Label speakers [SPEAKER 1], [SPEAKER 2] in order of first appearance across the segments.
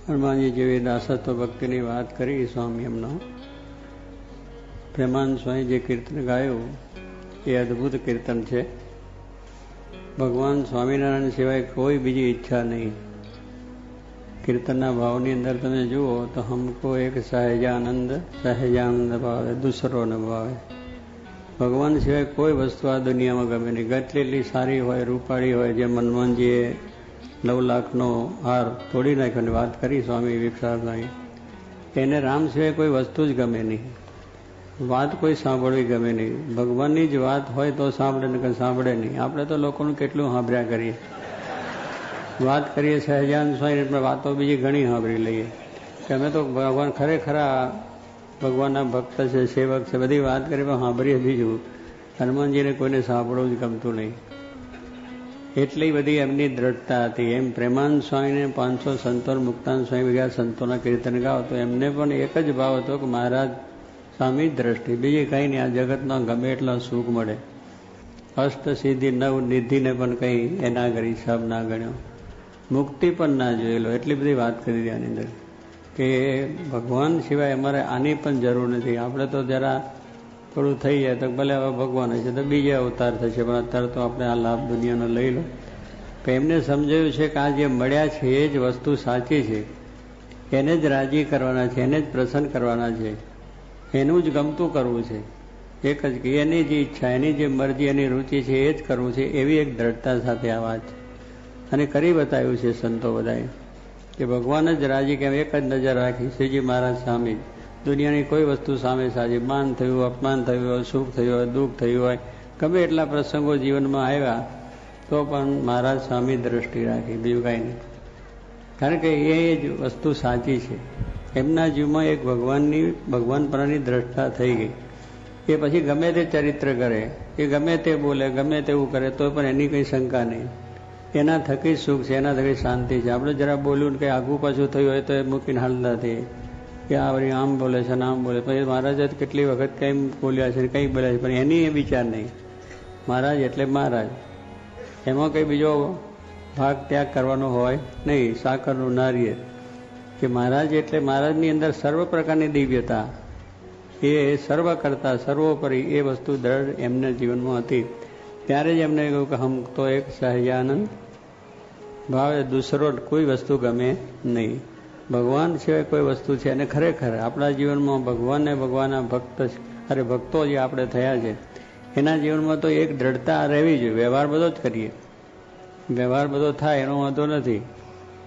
[SPEAKER 1] હનુમાનજી જેવી દાસત્વ ભક્તિની વાત કરી સ્વામી એમનો. પ્રેમાનંદ સ્વામી જે કીર્તન ગાયું એ અદ્ભુત કીર્તન છે. ભગવાન સ્વામિનારાયણ સિવાય કોઈ બીજી ઈચ્છા નહીં. કીર્તનના ભાવની અંદર તમે જુઓ તો હમકો એક સહેજાનંદ ભાવે, દૂસરો ન ભાવે. ભગવાન સિવાય કોઈ વસ્તુ આ દુનિયામાં ગમે નહીં. ગતલેલી સારી હોય, રૂપાળી હોય, જે હનુમાનજીએ 9 લાખનો હાર તોડી નાખ્યોની વાત કરી સ્વામી વિવેકાનંદની, એને રામ સિવાય કોઈ વસ્તુ જ ગમે નહીં. વાત કોઈ સાંભળવી ગમે નહીં. ભગવાનની જ વાત હોય તો સાંભળે ને સાંભળે નહીં. આપણે તો લોકોનું કેટલું સાંભળ્યા કરીએ. વાત કરીએ સહેજાનંદ સ્વામી પણ વાતો બીજી ઘણી સાંભળી લઈએ કે અમે તો ભગવાન ખરેખરા ભગવાનના ભક્ત છે, સેવક છે, બધી વાત કરી પણ સાંભળીએ બીજું. હનુમાનજીને કોઈને સાંભળવું જ ગમતું નહીં. એટલી બધી એમની દ્રઢતા હતી. એમ પ્રેમાનંદ સ્વામીને 500 સંતો, મુક્તાનંદ સ્વામી વગેરે સંતોના કીર્તન ગાઓ તો એમને પણ એક જ ભાવ હતો કે મહારાજ સ્વામી દ્રષ્ટિ, બીજી કંઈ નહીં. આ જગતમાં ગમે એટલા સુખ મળે, અષ્ટ સિદ્ધિ 9 નિધિને પણ કંઈ એના ઘડી હિસાબ ના ગણ્યો, મુક્તિ પણ ના જોયેલો. એટલી બધી વાત કરી આની અંદર કે ભગવાન સિવાય અમારે આની પણ જરૂર નથી. આપણે તો જરા થોડું થઈ જાય તો ભલે હવે ભગવાન છે તો બીજા અવતાર થશે, પણ અત્યારે તો આપણે આ લાભ દુનિયાનો લઈ લો. તો એમને સમજાયું છે કે આ જે મળ્યા છે એ જ વસ્તુ સાચી છે, એને જ રાજી કરવાના છે, એને જ પ્રસન્ન કરવાના છે, એનું જ ગમતું કરવું છે. એક જ કે એની જે ઈચ્છા, એની જે મરજી, એની રુચિ છે એ જ કરવું છે. એવી એક દ્રઢતા સાથે આ વાત છે અને કરી બતાવ્યું છે સંતો બધાએ કે ભગવાન જ રાજી, કેમ એક જ નજર રાખી શ્રીજી મહારાજ સામે. દુનિયાની કોઈ વસ્તુ સામે સાજી, માન થયું, અપમાન થયું હોય, સુખ થયું હોય, દુઃખ થયું હોય, ગમે એટલા પ્રસંગો જીવનમાં આવ્યા તો પણ મહારાજ સ્વામી દ્રષ્ટિ રાખી, બીજું કાંઈ નહીં. કારણ કે એ જ વસ્તુ સાચી છે. એમના જીવમાં એક ભગવાન પરની દ્રષ્ટા થઈ ગઈ. એ પછી ગમે તે ચરિત્ર કરે, એ ગમે તે બોલે, ગમે તેવું કરે તો પણ એની કંઈ શંકા નહીં. એના થકી સુખ છે, એના થકી શાંતિ છે. આપણે જરા બોલ્યું ને કંઈ આગું પાછું થયું હોય તો એ મૂકીને હાલતા થઈએ કે આ વળી આમ બોલે છે ને આમ બોલે. પછી મહારાજ કેટલી વખત કંઈ બોલ્યા છે, કંઈ બોલ્યા છે, પણ એની એ વિચાર નહીં. મહારાજ એટલે મહારાજ, એમાં કંઈ બીજો ભાગ ત્યાગ કરવાનો હોય નહીં. સાકરનું નારિયેળ કે મહારાજ એટલે મહારાજની અંદર સર્વ પ્રકારની દિવ્યતા, એ સર્વ કરતા સર્વોપરી એ વસ્તુ દ્રઢ એમના જીવનમાં હતી. ત્યારે જ એમને કહ્યું કે હમ તો એક સહજાનંદ ભાવે, દૂસરો કોઈ વસ્તુ ગમે નહીં. ભગવાન સિવાય કોઈ વસ્તુ છે. અને ખરેખર આપણા જીવનમાં ભગવાનને ભગવાનના ભક્તો જે આપણે થયા છે એના જીવનમાં તો એક દ્રઢતા રહેવી જોઈએ. વ્યવહાર બધો જ કરીએ, વ્યવહાર બધો થાય એનો વાંધો નથી.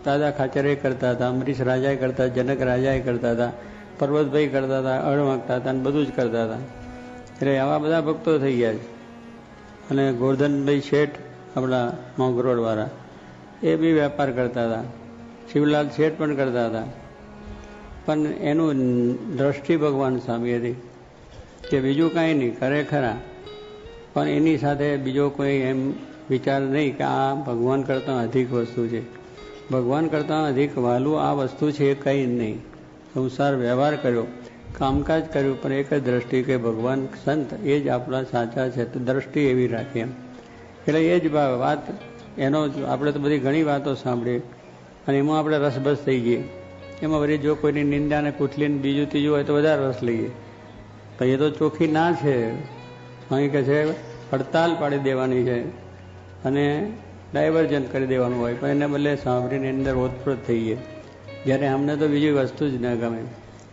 [SPEAKER 1] દાદા ખાચરે કરતા હતા, અમરીશ રાજાએ કરતા, જનક રાજાએ કરતા હતા, પર્વતભાઈ કરતા હતા, અળ વાંકતા હતા અને બધું જ કરતા હતા. એટલે આવા બધા ભક્તો થઈ ગયા છે. અને ગોરધનભાઈ શેઠ આપણા મોગરોળવાળા એ બી વેપાર કરતા હતા. શિવલાલ શેઠ પણ કરતા હતા, પણ એનું દ્રષ્ટિ ભગવાન સામી હતી કે બીજું કાંઈ નહીં, કરે ખરા પણ એની સાથે બીજો કોઈ એમ વિચાર નહીં કે આ ભગવાન કરતાં અધિક વસ્તુ છે, ભગવાન કરતાં અધિક વહાલું આ વસ્તુ છે એ કંઈ નહીં. સંસાર વ્યવહાર કર્યો, કામકાજ કર્યું, પણ એક જ દ્રષ્ટિ કે ભગવાન સંત એ જ આપણા સાચા છે. તો દ્રષ્ટિ એવી રાખી એમ. એટલે એ જ વાત એનો આપણે તો બધી ઘણી વાતો સાંભળીએ અને એમાં આપણે રસબસ થઈ ગઈએ. એમાં વળી જો કોઈની નિંદાને કુથલીને બીજું ત્રીજું હોય તો વધારે રસ લઈએ. પણ એ તો ચોખ્ખી ના છે. અહીં કે છે હડતાલ પાડી દેવાની છે અને ડાયવર્જન કરી દેવાનું હોય, પણ એને બદલે સાંભળીને અંદર ઓતપ્રોત થઈએ. જ્યારે અમને તો બીજી વસ્તુ જ ન ગમે,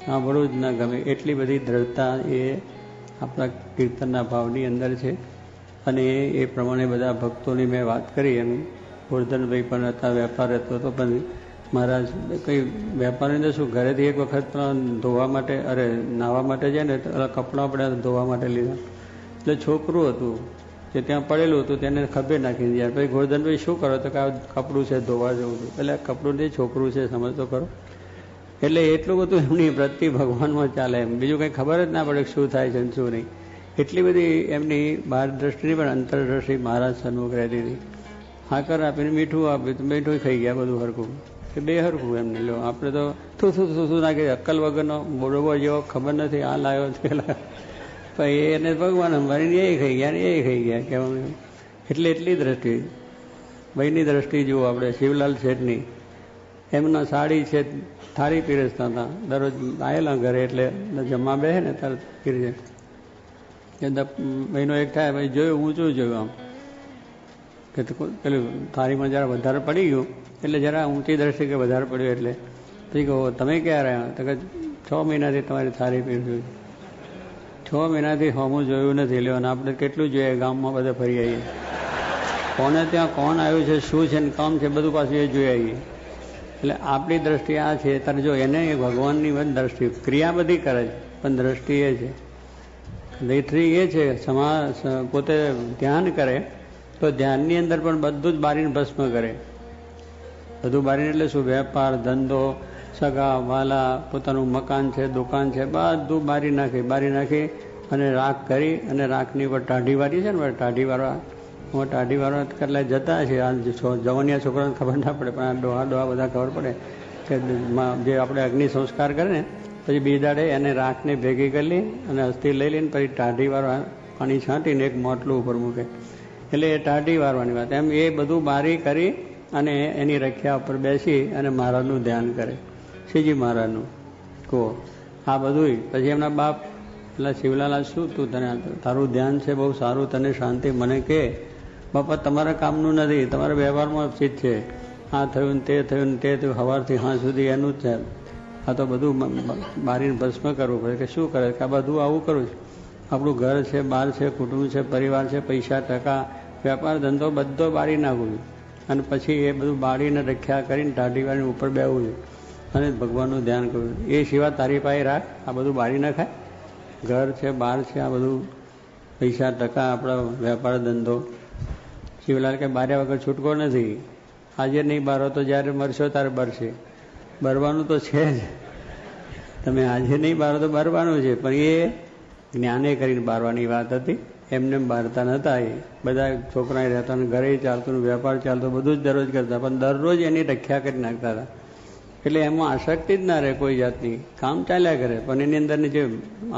[SPEAKER 1] સાંભળવું જ ન ગમે. એટલી બધી દ્રઢતા એ આપણા કીર્તનના ભાવની અંદર છે. અને એ પ્રમાણે બધા ભક્તોની મેં વાત કરી. એમ ગોરધનભાઈ પણ હતા, વેપાર હતો તો પણ મહારાજ કંઈ વેપારની અંદર શું, ઘરેથી એક વખત પણ ધોવા માટે નાહવા માટે જાય ને કપડાં આપણે ધોવા માટે લીધા. એટલે છોકરું હતું જે ત્યાં પડેલું હતું તેને ખભે નાખી દીધા. પછી ગોરધનભાઈ શું કરો તો કે આ કપડું છે ધોવા જવું હતું. એટલે કપડું નહીં, છોકરું છે, સમજતો કરો. એટલે એટલું બધું એમની વૃત્તિ ભગવાનમાં ચાલે એમ. બીજું કંઈ ખબર જ ના પડે શું થાય છે ને શું નહીં. એટલી બધી એમની બહાર દ્રષ્ટિની પણ અંતરદ્રષ્ટિ મહારાજ સન્મુખ રહેતી હતી. હાકર આપીને મીઠું આપ્યું તો મીઠું ખાઈ ગયા, બધું હરખું કે બે હરખું એમને. લો આપણે તો થૂ નાખી અક્કલ વગરનો બોડવો જેવો, ખબર નથી આ લાવ્યો તે લાવ્યો. પછી એને ભગવાન અંબારીને એ ખાઈ ગયા ને એ ખાઈ ગયા કહેવાનું. એટલે એટલી દ્રષ્ટિ ભાઈની દ્રષ્ટિ જુઓ આપણે શિવલાલ શેઠની. એમના સાડી છે, થાળી પીરસતા હતા. દરરોજ આવેલા ઘરે એટલે જમવા બેસે ને તરત પીરસે. મહિનો એક થાય પછી જોયું, ઊંચું જોયું આમ કે પેલું થાળીમાં જરા વધારે પડી ગયું એટલે જરા ઊંચી દ્રષ્ટિ કે વધારે પડ્યું એટલે પછી કહો તમે ક્યાં રહ્યા? તો કે 6 મહિનાથી તમારી થાળી પીરસ્યું. 6 મહિનાથી હોમું જોયું નથી. લ્યો અને આપણે કેટલું જોઈએ, ગામમાં બધા ફરી આવીએ, કોને ત્યાં કોણ આવ્યું છે, શું છે ને કામ છે, બધું પાછું એ જોઈ આવીએ. એટલે આપણી દ્રષ્ટિ આ છે. તારે જો એને ભગવાનની દ્રષ્ટિ, ક્રિયા બધી કરે છે પણ દ્રષ્ટિ એ છે. દૈત્રી એ છે, પોતે ધ્યાન કરે તો ધ્યાનની અંદર પણ બધું જ બારીને ભસ્મ કરે. બધું બારીને એટલે શું? વેપાર, ધંધો, સગા વાલા, પોતાનું મકાન છે, દુકાન છે, બધું બારી નાખી અને રાખ કરી અને રાખની ઉપર ટાઢી વાળી છે ને, ટાઢી વાળવા કેટલા જતા છે. આ જવાનિયા છોકરાને ખબર ના પડે પણ આ ડોહા બધા ખબર પડે કે જે આપણે અગ્નિ સંસ્કાર કરે ને પછી બીજાડે એને રાખને ભેગી કરી લે અને અસ્થિ લઈ લઈને પછી ટાઢી વાળવા પાણી છાંટીને એક મોટલું ઉપર મૂકે. એટલે એ ટાઢી વારવાની વાત. એમ એ બધું બારી કરી અને એની રખ્યા ઉપર બેસી અને મહારાજનું ધ્યાન કરે. શ્રીજી મહારાજનું કહો આ બધું. પછી એમના બાપ એટલે શિવલાલા, શું તું તને તારું ધ્યાન છે બહુ સારું, તને શાંતિ, મને કે બાપા તમારા કામનું નથી, તમારા વ્યવહારમાં ચિત્ત છે. આ થયું ને તે થયું ને તે થયું, સવારથી સાંજ સુધી એનું જ છે. આ તો બધું બારીને ભસ્મ કરવું પડે. કે શું કરે? કે આ બધું આવું કરું છું. આપણું ઘર છે, બહાર છે, કુટુંબ છે, પરિવાર છે, પૈસા ટકા, વેપાર ધંધો બધો બાળી નાખવું અને પછી એ બધું બાળીને રખ્યા કરીને ટાઢી વાળીને ઉપર બેવું છે અને ભગવાનનું ધ્યાન કરવું. એ સિવાય તારી પાસે રાખ, આ બધું બાળી નાખાય. ઘર છે, બહાર છે, આ બધું પૈસા ટકા, આપણા વેપાર ધંધો. શિવલાલ કે બાર્યા વગર છૂટકો નથી. આજે નહીં બારો તો જ્યારે મરશો ત્યારે બરશે. બરવાનું તો છે જ. તમે આજે નહીં બારો તો બરવાનું છે. પણ એ જ્ઞાને કરીને બારવાની વાત હતી. એમને બારતા નહોતા. એ બધા છોકરા રહેતા, ઘરે ચાલતું, વેપાર ચાલતો, બધું જ દરરોજ કરતા, પણ દરરોજ એની રખ્યા કરી નાખતા હતા. એટલે એમાં આસક્તિ જ ના રહે કોઈ જાતની. કામ ચાલ્યા કરે પણ એની અંદરની જે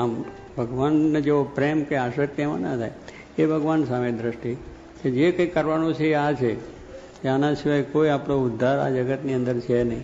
[SPEAKER 1] આમ ભગવાનને જેવો પ્રેમ કે આસક્તિ એમાં ના થાય. એ ભગવાન સામે દ્રષ્ટિ કે જે કંઈ કરવાનું છે એ આ છે. આના સિવાય કોઈ આપણો ઉદ્ધાર આ જગતની અંદર છે નહીં.